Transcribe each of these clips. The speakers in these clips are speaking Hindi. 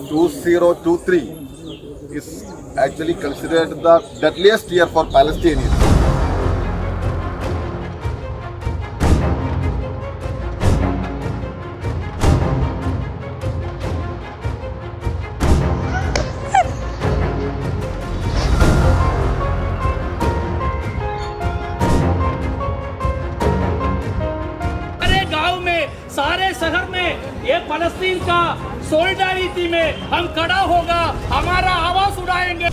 2023 is actually considered the deadliest year for Palestinians. सारे गांव में, सारे शहर में ये फलस्तीन का सोलिडारिटी में हम खड़ा होगा, हमारा आवाज उठाएंगे।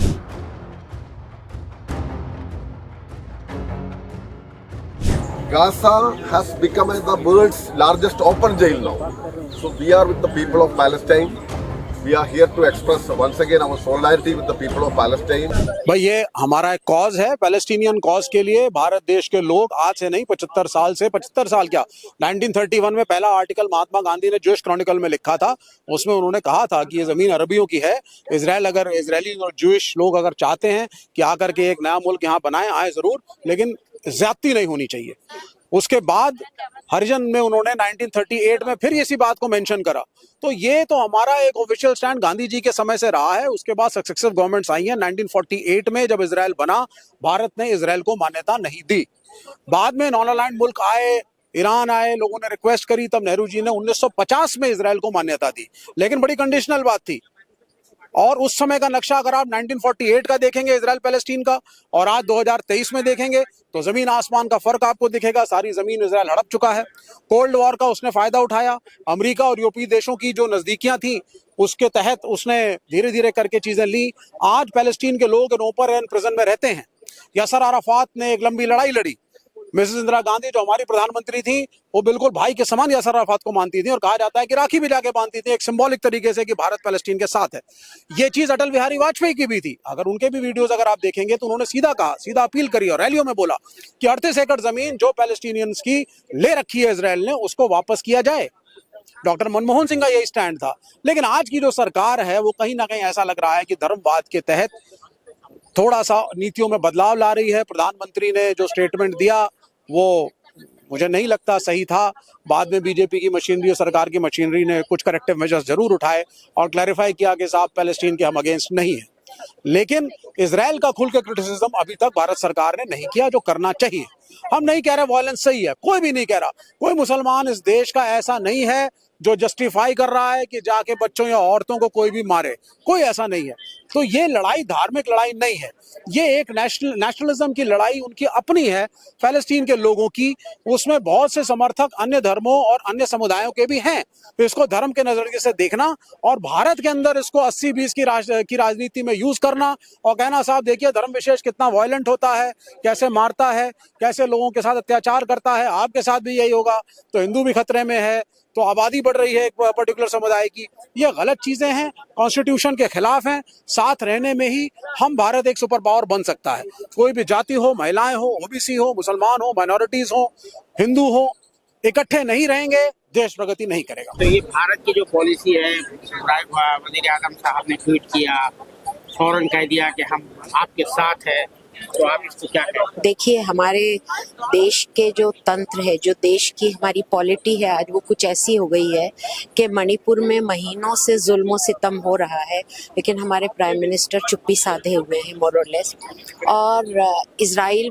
Gaza has become the world's largest open jail now. So we are with the people of Palestine. We are here to express once again our solidarity with the people of Palestine. भाई ये हमारा एक कॉज है, पैलेस्टीनियन कॉज के लिए भारत देश के लोग आज से नहीं 75 साल से, 75 साल क्या 1931 में पहला आर्टिकल महात्मा गांधी ने ज्यूइश क्रॉनिकल में लिखा था। उसमें उन्होंने कहा था कि ये जमीन अरबियों की है। इजराइली और ज्यूइश लोग अगर चाहते हैं कि आकर के एक नया मुल्क यहाँ बनाए, आए जरूर, लेकिन ज्यादती नहीं होनी चाहिए। उसके बाद हरिजन में उन्होंने 1938 में फिर इसी बात को मेंशन करा। तो ये तो हमारा एक ऑफिशियल स्टैंड गांधी जी के समय से रहा है। उसके बाद सक्सेसिव गवर्नमेंट्स आई हैं। 1948 में जब इजराइल बना, भारत ने इजराइल को मान्यता नहीं दी। बाद में नॉन अलाइंड मुल्क आए, ईरान आए, लोगों ने रिक्वेस्ट करी, तब नेहरू जी ने 1950 में इजराइल को मान्यता दी, लेकिन बड़ी कंडीशनल बात थी। और उस समय का नक्शा अगर आप 1948 का देखेंगे इजराइल पैलेस्टीन का, और आज 2023 में देखेंगे तो जमीन आसमान का फर्क आपको दिखेगा। सारी जमीन इजराइल हड़प चुका है। कोल्ड वॉर का उसने फायदा उठाया। अमेरिका और यूरोपीय देशों की जो नजदीकियां थी उसके तहत उसने धीरे धीरे करके चीजें ली। आज पैलेस्टीन के लोग ऊपर एंड प्रिजन में रहते हैं। यासर अराफात ने एक लंबी लड़ाई लड़ी। मिसेस इंदिरा गांधी जो हमारी प्रधानमंत्री थी, वो बिल्कुल भाई के समान यासर अराफात को मानती थी, और कहा जाता है कि राखी भी जाके बांधती थी, एक सिंबॉलिक तरीके से कि भारत पैलेस्टीन के साथ है। ये चीज अटल बिहारी वाजपेयी की भी थी। अगर उनके भी वीडियोस अगर आप देखेंगे तो उन्होंने सीधा कहा, सीधा अपील करी और रैलियों में बोला कि 38 एकड़ जमीन जो पैलेस्टीनियंस की ले रखी है इजराइल ने, उसको वापस किया जाए। डॉक्टर मनमोहन सिंह का यही स्टैंड था। लेकिन आज की जो सरकार है वो कहीं ना कहीं ऐसा लग रहा है कि धर्मवाद के तहत थोड़ा सा नीतियों में बदलाव ला रही है। प्रधानमंत्री ने जो स्टेटमेंट दिया वो मुझे नहीं लगता सही था। बाद में बीजेपी की मशीनरी और सरकार की मशीनरी ने कुछ करेक्टिव मेजर्स जरूर उठाए और क्लैरिफाई किया कि साहब पैलेस्टीन के हम अगेंस्ट नहीं है। लेकिन इजराइल का खुल के क्रिटिसिज्म अभी तक भारत सरकार ने नहीं किया, जो करना चाहिए। हम नहीं कह रहे वायलेंस सही है, कोई भी नहीं कह रहा। कोई मुसलमान इस देश का ऐसा नहीं है जो जस्टिफाई कर रहा है कि जाके बच्चों या औरतों को कोई भी मारे, कोई ऐसा नहीं है। तो ये लड़ाई धार्मिक लड़ाई नहीं है, ये एक नेशनलिज्म की लड़ाई उनकी अपनी है, पैलेस्टीन के लोगों की। उसमें बहुत से समर्थक अन्य धर्मों और अन्य समुदायों के भी हैं। तो इसको धर्म के नजरिए से देखना और भारत के अंदर इसको 80-20 की राजनीति में यूज करना और कहना साहब देखिए धर्म विशेष कितना वायलेंट होता है, कैसे मारता है, कैसे लोगों के साथ अत्याचार करता है, आपके साथ भी यही होगा, तो हिंदू भी खतरे में है, तो आबादी बढ़ रही है एक पर्टिकुलर समुदाय की। ये गलत चीजें हैं, कॉन्स्टिट्यूशन के खिलाफ हैं। साथ रहने में ही हम भारत एक सुपर पावर बन सकता है। कोई भी जाति हो, महिलाएं हो, ओबीसी हो, मुसलमान हो, माइनॉरिटीज हो, हिंदू हो, इकट्ठे नहीं रहेंगे, देश प्रगति नहीं करेगा। तो ये भारत की जो पॉलिसी है, वजीर आजम साहब ने ट्वीट किया, फौरन कह दिया कि हम आपके साथ है, तो आप इसको क्या कहें? देखिए, हमारे देश के जो तंत्र है, जो देश की हमारी पॉलिटी है, आज वो कुछ ऐसी हो गई है कि मणिपुर में महीनों से जुल्म सितम हो रहा है, लेकिन हमारे प्राइम मिनिस्टर चुप्पी साधे हुए हैं मोर और लेस। और इजराइल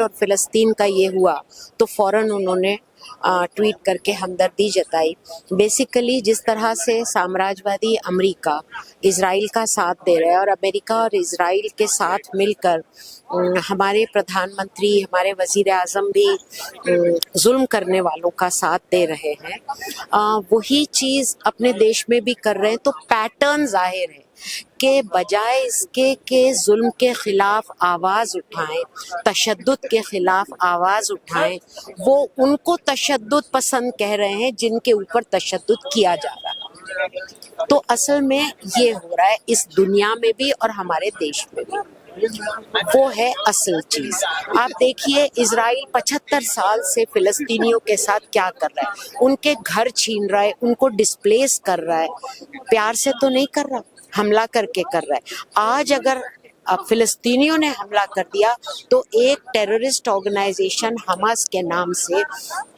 और फिलिस्तीन का ये हुआ तो फौरन उन्होंने ट्वीट करके हमदर्दी जताई। बेसिकली जिस तरह से साम्राज्यवादी अमेरिका इजराइल का साथ दे रहा है और अमेरिका और इजराइल के साथ मिलकर हमारे प्रधानमंत्री, हमारे वजीर आजम भी जुल्म करने वालों का साथ दे रहे हैं, वही चीज़ अपने देश में भी कर रहे हैं। तो पैटर्न जाहिर है कि बजाय इसके के जुल्म के खिलाफ आवाज़ उठाएं, तशद्दुद के खिलाफ आवाज़ उठाएं, वो उनको तशद्दुद पसंद कह रहे हैं जिनके ऊपर तशद्दुद किया जा रहा है। तो असल में ये हो रहा है इस दुनिया में भी और हमारे देश में भी, वो है असल चीज। आप देखिए इजराइल 75 साल से फिलिस्तीनियों के साथ क्या कर रहा है, उनके घर छीन रहा है, उनको डिस्प्लेस कर रहा है, प्यार से तो नहीं कर रहा, हमला करके कर रहा है। आज अगर फिलिस्तीनियों ने हमला कर दिया तो एक टेररिस्ट ऑर्गेनाइजेशन हमास के नाम से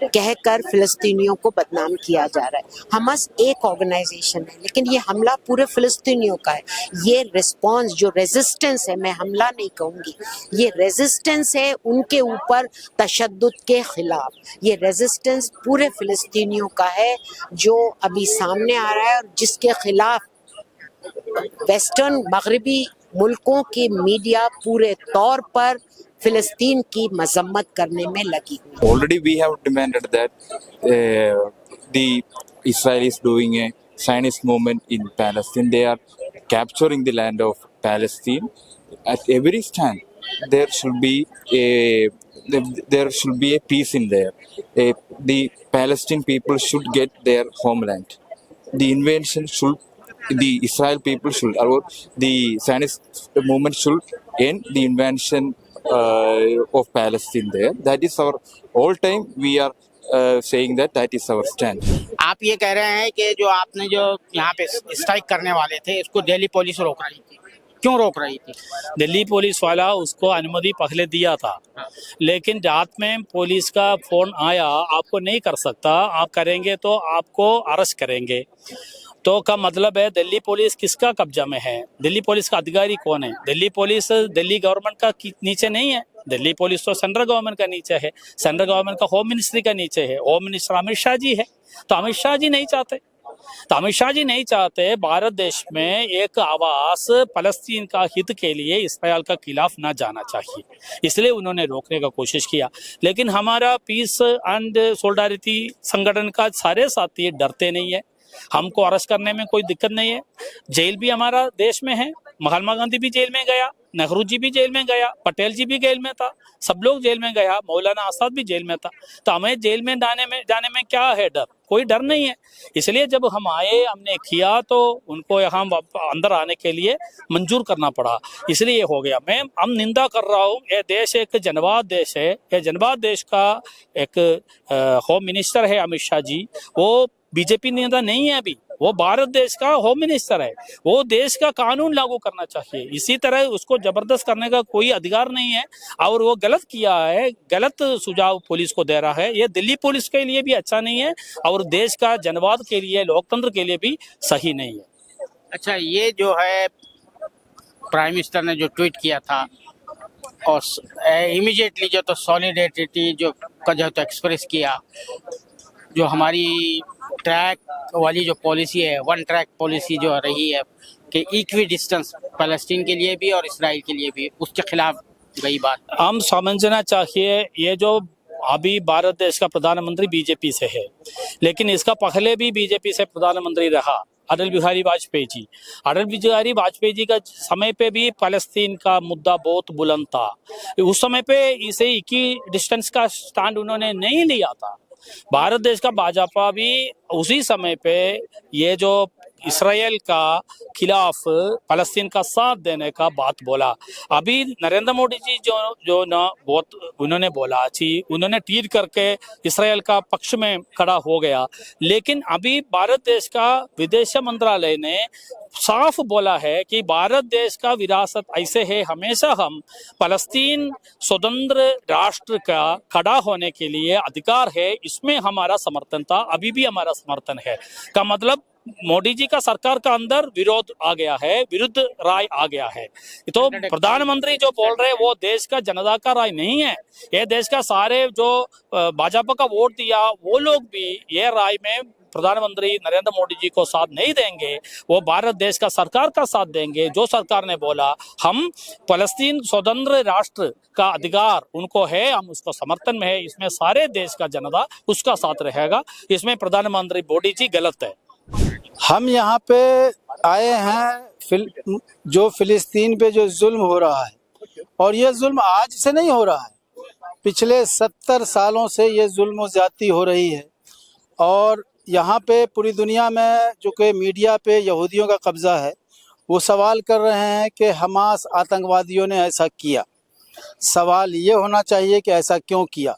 कहकर फिलिस्तीनियों को बदनाम किया जा रहा है। हमास एक ऑर्गेनाइजेशन है, लेकिन ये हमला पूरे फिलिस्तीनियों का है। ये रिस्पॉन्स जो रेजिस्टेंस है, मैं हमला नहीं कहूँगी, ये रेजिस्टेंस है उनके ऊपर तशद्दुद के खिलाफ। ये रेजिस्टेंस पूरे फिलिस्तीनियों का है जो अभी सामने आ रहा है और जिसके खिलाफ वेस्टर्न मगरबी मुल्कों की मीडिया पूरे तौर पर फिलिस्तीन की मजम्मत करने में लगी हुई। Already we have demanded that the Israel is doing a Zionist movement in Palestine. They are capturing the land of Palestine. At every stand, there should be a peace in there. The Palestinian people should get their homeland. The invasion should, the Israel people should, or the Zionist movement should end the invasion of Palestine there. That is our all time we are saying that is our stand. आप ये कह रहे हैं कि जो आपने जो यहाँ पे स्ट्राइक करने वाले थे इसको दिल्ली पुलिस रोक रही थी, क्यों रोक रही थी? दिल्ली पुलिस वाला उसको अनुमति पहले दिया था, लेकिन रात में पुलिस का फोन आया, आपको नहीं कर सकता, आप करेंगे तो आपको अरेस्ट करेंगे। तो का मतलब है दिल्ली पुलिस किसका कब्जा में है? दिल्ली पुलिस का अधिकारी कौन है? दिल्ली पुलिस दिल्ली गवर्नमेंट का नीचे नहीं है। दिल्ली पुलिस तो सेंट्रल गवर्नमेंट का नीचे है, सेंट्रल गवर्नमेंट का होम मिनिस्ट्री का नीचे है। होम मिनिस्टर अमित शाह जी है, तो अमित शाह जी नहीं चाहते, तो अमित शाह जी नहीं चाहते भारत देश में एक आवाज फलस्तीन का हित के लिए इसराइल का खिलाफ ना जाना चाहिए, इसलिए उन्होंने रोकने का कोशिश किया। लेकिन हमारा पीस एंड सोलिडारिटी संगठन का सारे साथी डरते नहीं है, हमको अरेस्ट करने में कोई दिक्कत नहीं है। जेल भी हमारा देश में है, महात्मा गांधी भी जेल में गया, नेहरू जी भी जेल में गया, पटेल जी भी जेल में था, सब लोग जेल में गया, मौलाना आजाद भी जेल में था। तो हमें जेल में जाने में क्या है डर? कोई डर नहीं है। इसलिए जब हम आए, हमने किया तो उनको यहाँ अंदर आने के लिए मंजूर करना पड़ा, इसलिए ये हो गया। हम निंदा कर रहा हूँ, ये देश एक जनवाद देश है, ये जनवाद देश का एक होम मिनिस्टर है अमित शाह जी, वो बीजेपी नेता नहीं है अभी, वो भारत देश का होम मिनिस्टर है, वो देश का कानून लागू करना चाहिए। इसी तरह उसको जबरदस्त करने का कोई अधिकार नहीं है, और वो गलत किया है, गलत सुझाव पुलिस को दे रहा है। ये दिल्ली पुलिस के लिए भी अच्छा नहीं है और देश का जनवाद के लिए, लोकतंत्र के लिए भी सही नहीं है। अच्छा, ये जो है प्राइम मिनिस्टर ने जो ट्वीट किया था और इमीडिएटली जो तो सॉलिडेरिटी जो का जो तो एक्सप्रेस किया, जो हमारी ट्रैक वाली जो पॉलिसी है, वन ट्रैक पॉलिसी जो रही है कि इक्वी डिस्टेंस फलस्तीन के लिए भी और इसराइल के लिए भी, उसके खिलाफ गई बात। हम समझना चाहिए, ये जो अभी भारत देश का प्रधानमंत्री बीजेपी से है, लेकिन इसका पहले भी बीजेपी से प्रधानमंत्री रहा अटल बिहारी वाजपेयी जी। अटल बिहारी वाजपेयी जी का समय पे भी फलस्तीन का मुद्दा बहुत बुलंद था, उस समय पे इसे इक्वी डिस्टेंस का स्टैंड उन्होंने नहीं लिया था। भारत देश का भाजपा भी उसी समय पे ये जो इसराइल का खिलाफ फलस्तीन का साथ देने का बात बोला। अभी नरेंद्र मोदी जी जो ना बहुत उन्होंने बोला जी, उन्होंने ट्वीट करके इसराइल का पक्ष में खड़ा हो गया, लेकिन अभी भारत देश का विदेश मंत्रालय ने साफ बोला है कि भारत देश का विरासत ऐसे है, हमेशा हम फलस्तीन स्वतंत्र राष्ट्र का खड़ा होने के लिए अधिकार है, इसमें हमारा समर्थन था, अभी भी हमारा समर्थन है। का मतलब मोदी जी का सरकार का अंदर विरोध आ गया है, विरुद्ध राय आ गया है। तो प्रधानमंत्री जो बोल रहे हैं वो देश का जनता का राय नहीं है, ये देश का सारे जो भाजपा का वोट दिया वो लोग भी ये राय में प्रधानमंत्री नरेंद्र मोदी जी को साथ नहीं देंगे, वो भारत देश का सरकार का साथ देंगे। जो सरकार ने बोला हम फलस्तीन स्वतंत्र राष्ट्र का अधिकार उनको है, हम उसको समर्थन में है, इसमें सारे देश का जनता उसका साथ रहेगा, इसमें प्रधानमंत्री मोदी जी गलत है। हम यहाँ पे आए हैं जो फिलिस्तीन पे जो जुल्म हो रहा है, और ये जुल्म आज से नहीं हो रहा है, पिछले 70 सालों से ये जुल्म ज्यादती हो रही है। और यहाँ पे पूरी दुनिया में जो कि मीडिया पे यहूदियों का कब्जा है, वो सवाल कर रहे हैं कि हमास आतंकवादियों ने ऐसा किया। सवाल ये होना चाहिए कि ऐसा क्यों किया,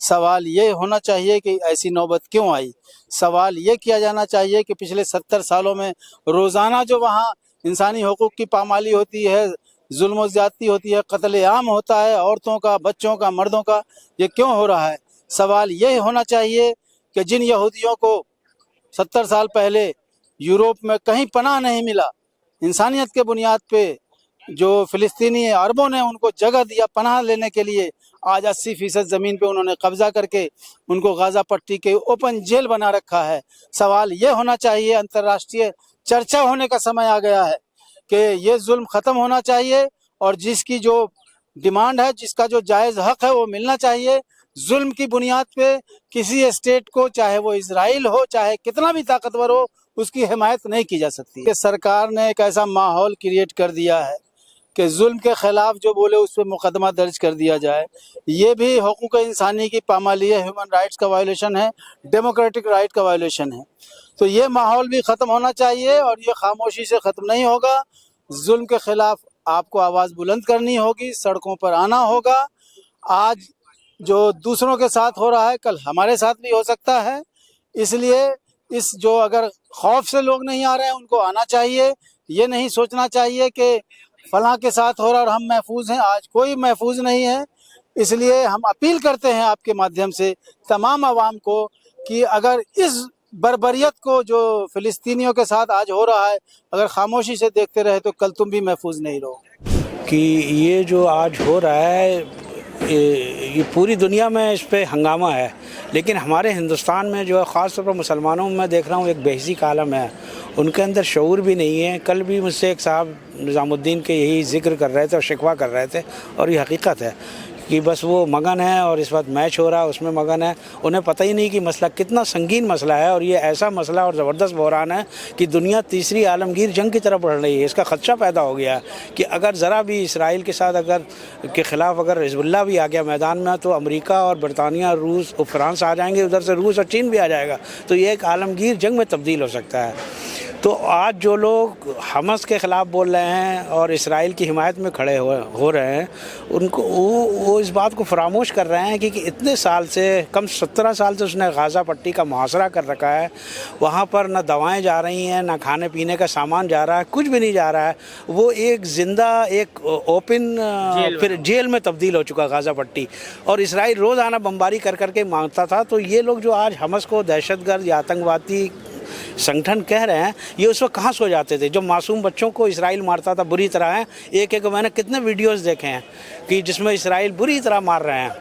सवाल ये होना चाहिए कि ऐसी नौबत क्यों आई, सवाल ये किया जाना चाहिए कि पिछले 70 सालों में रोज़ाना जो वहाँ इंसानी हकूक़ की पामाली होती है, जुल्म ज्यादती होती है, कत्लेआम होता है औरतों का, बच्चों का, मर्दों का, ये क्यों हो रहा है? सवाल ये होना चाहिए कि जिन यहूदियों को 70 साल पहले यूरोप में कहीं पनाह नहीं मिला, इंसानियत के बुनियाद पे जो फिलिस्तीनी अरबों ने उनको जगह दिया पनाह लेने के लिए, आज 80% ज़मीन पे उन्होंने कब्जा करके उनको गाज़ा पट्टी के ओपन जेल बना रखा है। सवाल ये होना चाहिए, अंतर्राष्ट्रीय चर्चा होने का समय आ गया है कि ये जुल्म ख़त्म होना चाहिए और जिसकी जो डिमांड है, जिसका जो जायज़ हक है वो मिलना चाहिए। जुल्म की बुनियाद पे किसी स्टेट को, चाहे वो इजराइल हो, चाहे कितना भी ताकतवर हो, उसकी हिमायत नहीं की जा सकती। कि सरकार ने एक ऐसा माहौल क्रिएट कर दिया है कि जुल्म के खिलाफ जो बोले उस पर मुकदमा दर्ज कर दिया जाए। ये भी हुकूक इंसानी की पामाली है, ह्यूमन राइट्स का वायलेशन है, डेमोक्रेटिक राइट का वायलेशन है। तो ये माहौल भी ख़त्म होना चाहिए और ये खामोशी से ख़त्म नहीं होगा। जुल्म के खिलाफ आपको आवाज़ बुलंद करनी होगी, सड़कों पर आना होगा। आज जो दूसरों के साथ हो रहा है, कल हमारे साथ भी हो सकता है। इसलिए इस जो अगर खौफ से लोग नहीं आ रहे हैं, उनको आना चाहिए। ये नहीं सोचना चाहिए कि फलां के साथ हो रहा और हम महफूज हैं। आज कोई महफूज नहीं है। इसलिए हम अपील करते हैं आपके माध्यम से तमाम आवाम को कि अगर इस बर्बरियत को जो फ़िलिस्तीनियों के साथ आज हो रहा है, अगर खामोशी से देखते रहे तो कल तुम भी महफूज नहीं रहोगे। कि ये जो आज हो रहा है ये पूरी दुनिया में इस पे हंगामा है, लेकिन हमारे हिंदुस्तान में जो है ख़ास तौर पर मुसलमानों में मैं देख रहा हूँ एक बहसी का आलम है, उनके अंदर शऊर भी नहीं है। कल भी मुझसे एक साहब निज़ामुद्दीन के यही जिक्र कर रहे थे और शिकवा कर रहे थे, और ये हकीकत है कि बस वो मगन है और इस वक्त मैच हो रहा है उसमें मगन है। उन्हें पता ही नहीं कि मसला कितना संगीन मसला है और ये ऐसा मसला और ज़बरदस्त बहरान है कि दुनिया तीसरी आलमगीर जंग की तरफ बढ़ रही है। इसका ख़दशा पैदा हो गया कि अगर ज़रा भी इसराइल के साथ अगर के ख़िलाफ़ अगर हिज़्बुल्लाह भी आ गया मैदान में, तो अमेरिका और बरतानिया, रूस और फ्रांस आ जाएंगे, उधर से रूस और चीन भी आ जाएगा, तो ये एक आलमगीर जंग में तब्दील हो सकता है। तो आज जो लोग हमास के ख़िलाफ़ बोल रहे हैं और इसराइल की हिमायत में खड़े हो रहे हैं, उनको वो इस बात को फरामोश कर रहे हैं कि इतने साल से, कम 17 साल से उसने गाज़ा पट्टी का मुहासरा कर रखा है। वहाँ पर ना दवाएं जा रही हैं, ना खाने पीने का सामान जा रहा है, कुछ भी नहीं जा रहा है। वो एक ज़िंदा, एक ओपन फिर जेल में तब्दील हो चुका गाज़ा पट्टी, और इसराइल रोज़ाना बमबारी कर करके मांगता था। तो ये लोग जो आज हमास को दहशतगर्द या आतंकवादी संगठन कह रहे हैं, ये उस वक्त कहाँ सो जाते थे जो मासूम बच्चों को इसराइल मारता था बुरी तरह है। एक मैंने कितने वीडियोस देखे हैं कि जिसमें इसराइल बुरी तरह मार रहे हैं।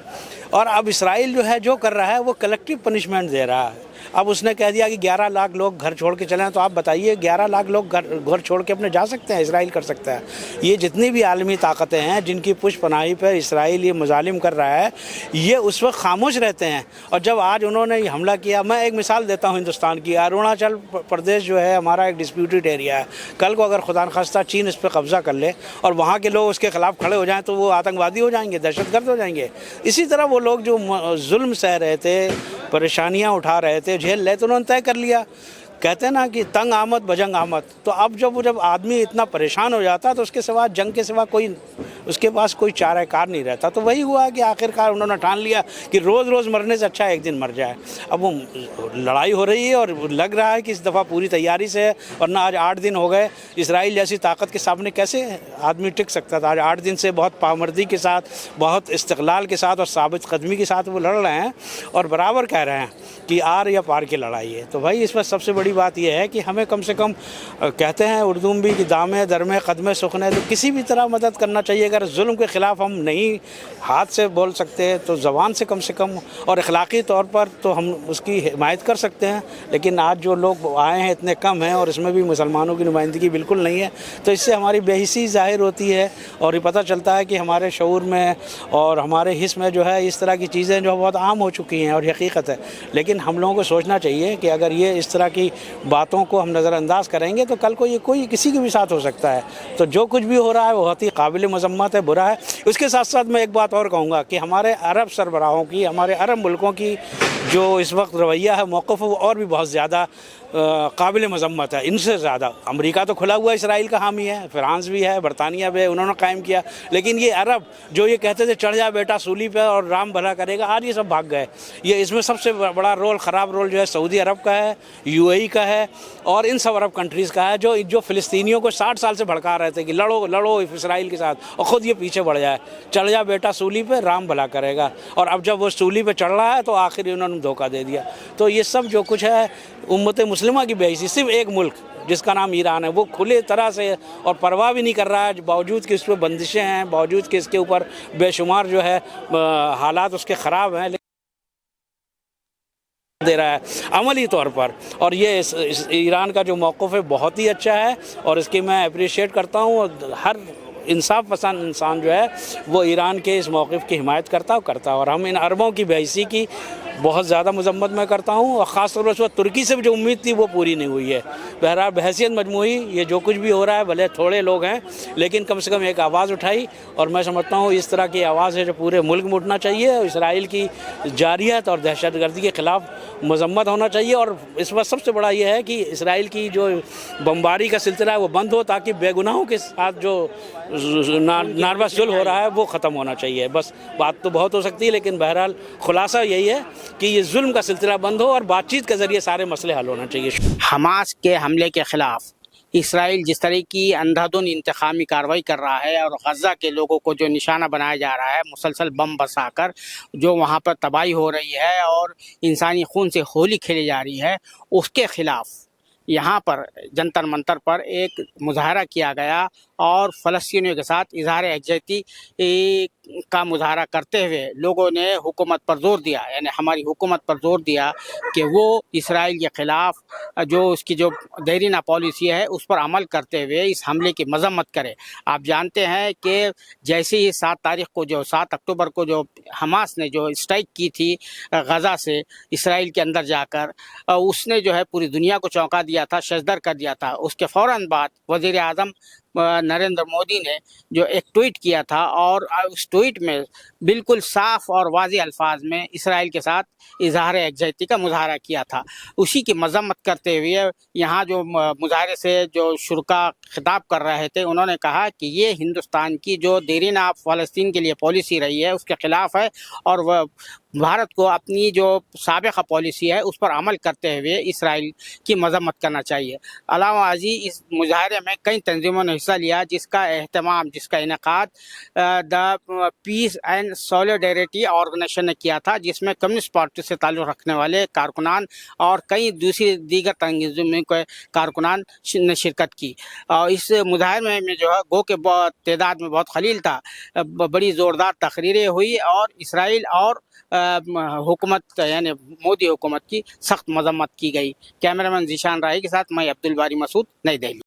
और अब इसराइल जो है जो कर रहा है वो कलेक्टिव पनिशमेंट दे रहा है। अब उसने कह दिया कि 11 लाख लोग घर छोड़ के चले हैं, तो आप बताइए 11 लाख लोग घर छोड़ के अपने जा सकते हैं? इसराइल कर सकता है? ये जितनी भी आलमी ताकतें हैं जिनकी पुष्पनाही पर इसराइल ये मुजालिम कर रहा है, ये उस वक्त खामोश रहते हैं। और जब आज उन्होंने ये हमला किया, मैं एक मिसाल देता हूँ हिंदुस्तान की। अरुणाचल प्रदेश जो है हमारा एक डिस्प्यूटेड एरिया है। कल को अगर खुदा न खास्ता चीन इस पर कब्जा कर ले और वहाँ के लोग उसके खिलाफ खड़े हो जाएँ, तो वो आतंकवादी हो जाएंगे, दहशतगर्द हो जाएंगे। इसी तरह वो लोग जो जुल्म सह रहे थे, परेशानियाँ उठा रहे थे, झेल रहे, तो उन्होंने तय कर लिया। कहते हैं ना कि तंग आमद भजंग आमद। तो अब जब आदमी इतना परेशान हो जाता है तो उसके सिवा, जंग के सिवा कोई उसके पास कोई चाराकार नहीं रहता। तो वही हुआ कि आखिरकार उन्होंने ठान लिया कि रोज़ रोज़ मरने से अच्छा एक दिन मर जाए। अब वो लड़ाई हो रही है और लग रहा है कि इस दफ़ा पूरी तैयारी से है, वरना आज 8 दिन हो गए। इसराइल जैसी ताकत के सामने कैसे आदमी टिक सकता था? आज 8 दिन से बहुत पामर्दी के साथ, बहुत इस्तक़लाल के साथ और साबित कदमी के साथ वो लड़ रहे हैं और बराबर कह रहे हैं कि आर या पार की लड़ाई है। तो भाई इसमें सबसे बड़ी बात यह है कि हमें कम से कम, कहते हैं उर्दू में भी कि दामे दरमे कदमे सुखने, तो किसी भी तरह मदद करना चाहिए। अगर जुल्म के ख़िलाफ़ हम नहीं हाथ से बोल सकते तो ज़बान से कम और अखलाक़ी तौर पर तो हम उसकी हिमायत कर सकते हैं। लेकिन आज जो लोग आए हैं इतने कम हैं और इसमें भी मुसलमानों की नुमाइंदगी बिल्कुल नहीं है, तो इससे हमारी बेहिसी ज़ाहिर होती है और ये पता चलता है कि हमारे शऊर में और हमारे हिस्स में जो है इस तरह की चीज़ें जो बहुत आम हो चुकी हैं और हकीकत है। लेकिन हम लोगों को सोचना चाहिए कि अगर ये इस तरह की बातों को हम नज़रअंदाज करेंगे तो कल को ये कोई किसी के भी साथ हो सकता है। तो जो कुछ भी हो रहा है वो बहुत ही काबिल मज़म्मत है, बुरा है। उसके साथ साथ मैं एक बात और कहूँगा कि हमारे अरब सरबराहों की, हमारे अरब मुल्कों की जो इस वक्त रवैया है, मौक़िफ़ है, वो और भी बहुत ज़्यादा काबिल मज़म्मत है। इनसे ज़्यादा अमेरिका तो खुला हुआ इसराइल का हामी है, फ्रांस भी है, बरतानिया भी है, उन्होंने कायम किया। लेकिन ये अरब जो ये कहते थे चढ़ जा बेटा सूली पे और राम भला करेगा, आज ये सब भाग गए। ये इसमें सबसे बड़ा रोल रोल, ख़राब रोल जो है सऊदी अरब का है, यूएई का है और इन सब अरब कंट्रीज़ का है, जो फ़िलिस्तीनियों को 60 साल से भड़का रहे थे कि लड़ो लड़ो इसराइल के साथ, और ख़ुद ये पीछे बढ़ जाए, चढ़ जा बेटा सूली पे, राम भला करेगा। और अब जब वो सूली पे चढ़ रहा है तो आखिर उन्होंने धोखा दे दिया। तो ये सब जो कुछ है उम्मत मुस्लिमा की बेइज्जती, सिर्फ एक मुल्क जिसका नाम ईरान है वो खुले तरह से और परवाह भी नहीं कर रहा है, बावजूद कि इस पर बंदिशें हैं, बावजूद कि इसके ऊपर बेशुमार जो है हालात उसके ख़राब हैं, दे रहा है अमली तौर पर। और ये इस ईरान का जो मौक़िफ़ है बहुत ही अच्छा है और इसकी मैं अप्रिशिएट करता हूँ। और हर इंसाफ पसंद इंसान जो है वो ईरान के इस मौक़िफ़ की हिमायत करता है। और हम इन अरबों की बेइज्जती की बहुत ज़्यादा मजम्मत मैं करता हूँ और ख़ास तौर पर उस वक्त तुर्की से भी जो उम्मीद थी वो पूरी नहीं हुई है। बहरहाल बहैसियत मजमूई ये जो कुछ भी हो रहा है, भले थोड़े लोग हैं लेकिन कम से कम एक आवाज़ उठाई, और मैं समझता हूँ इस तरह की आवाज़ है जो पूरे मुल्क में उठना चाहिए। और इसराइल की जारियत और दहशतगर्दी के ख़िलाफ़ मजम्मत होना चाहिए। और इस वक्त सबसे बड़ा ये है कि इसराइल की जो बमबारी का सिलसिला है वो बंद हो, ताकि बेगुनाहों के साथ जो नारवा जुल्म हो रहा है वो ख़त्म होना चाहिए। बस बात तो बहुत हो सकती है लेकिन बहरहाल खुलासा यही है कि ये जुल्म का सिलसिला बंद हो और बातचीत के ज़रिए सारे मसले हल होना चाहिए। हमास के हमले के ख़िलाफ़ इसराइल जिस तरह की अंधाधुंध इंतकामी कार्रवाई कर रहा है और गज़ा के लोगों को जो निशाना बनाया जा रहा है, मुसलसल बम बरसाकर जो वहाँ पर तबाही हो रही है और इंसानी खून से होली खेली जा रही है, उसके ख़िलाफ़ यहाँ पर जंतर मंतर पर एक मुजाहरा किया गया और फ़लस्तीनियों के साथ इजहार यकजहती का मुजाहरा करते हुए लोगों ने हुकूमत पर जोर दिया, यानी हमारी हुकूमत पर जोर दिया कि वो इसराइल के ख़िलाफ़ जो उसकी जो देरीना पॉलिसी है उस पर अमल करते हुए इस हमले की मजम्मत करे। आप जानते हैं कि जैसे ही 7 अक्टूबर को जो हमास ने जो स्ट्राइक की थी गज़ा से इसराइल के अंदर जाकर, उसने जो है पूरी दुनिया को चौंका दिया था, शजदर कर दिया था। उसके फ़ौरन बाद वज़ीर आज़म नरेंद्र मोदी ने जो एक ट्वीट किया था और उस ट्वीट में बिल्कुल साफ और वाज़ेह अल्फाज में इसराइल के साथ इजहार यकजहती का मुजाहरा किया था। उसी की मजम्मत करते हुए यहाँ जो मुजाहरे से जो शुरका खिताब कर रहे थे, उन्होंने कहा कि ये हिंदुस्तान की जो देरीना फ़लस्तीन के लिए पॉलिसी रही है उसके ख़िलाफ़ है और वह भारत को अपनी जो साबिक़ा पॉलिसी है उस पर अमल करते हुए इसराइल की मजम्मत करना चाहिए। अलावा अजी इस मुजाहरे में कई तंजीमों ने हिस्सा लिया जिसका इनेकाद the peace and solidarity organisation ने किया था, जिसमें कम्युनिस्ट पार्टी से ताल्लुक़ रखने वाले कारकुनान और कई दीगर तंजीमों के कारकुनान ने शिरकत की। और इस मुजाहरे में जो है गो के तादाद में बहुत खलील था, बड़ी ज़ोरदार तकरीरें हुई और इसराइल और हुकूमत यानी मोदी हुकूमत की सख्त मजम्मत की गई। कैमरामैन जीशान राही के साथ मैं अब्दुल बारी मसूद, नई दिल्ली।